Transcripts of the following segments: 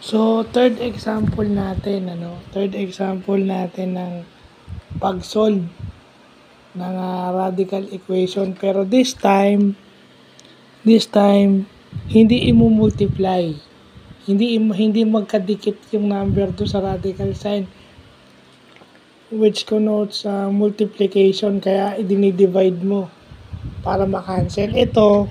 So, third example natin ng pag-solve ng radical equation. Pero this time, hindi i-multiply. Hindi magkadikit yung number do sa radical sign, which connotes multiplication, kaya i-divide mo para ma-cancel. Ito,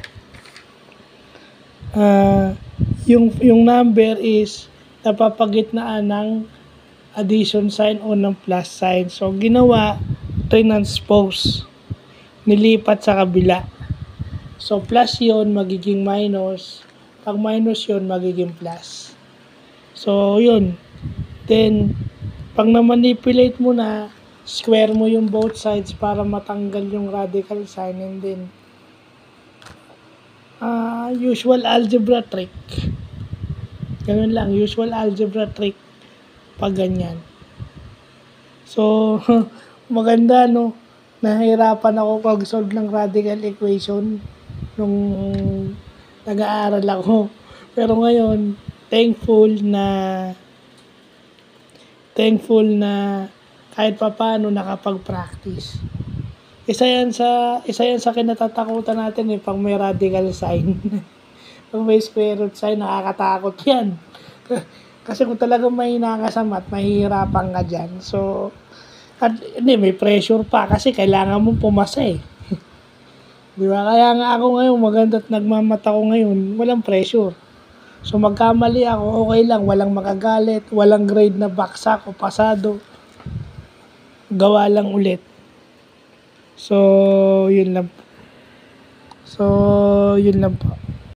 yung number is napapagitnaan ng addition sign o ng plus sign. So, ginawa, transpose. Nilipat sa kabila. So, plus yon magiging minus. Pag minus yon magiging plus. So, yun. Then, pag na-manipulate mo na, square mo yung both sides para matanggal yung radical sign, and then, usual algebra trick. Ganun lang, usual algebra trick pag ganyan. So, maganda, no? Nahirapan ako pag-solve ng radical equation nung nag-aaral ako. Pero ngayon, thankful na kahit papaano nakapag-practice. Isa yan sa kinatatakutan natin pag may radical sign. Pag may square root sign, nakakatakot yan. Kasi kung talagang may nakasamat, mahihirapan ka dyan. So, may pressure pa kasi kailangan mong pumasa Di ba? Kaya nga ako ngayon, maganda't nagmamata ko ngayon, walang pressure. So, magkamali ako, okay lang, walang makagalit, walang grade na baksak o pasado. Gawa lang ulit. So, yun lang po.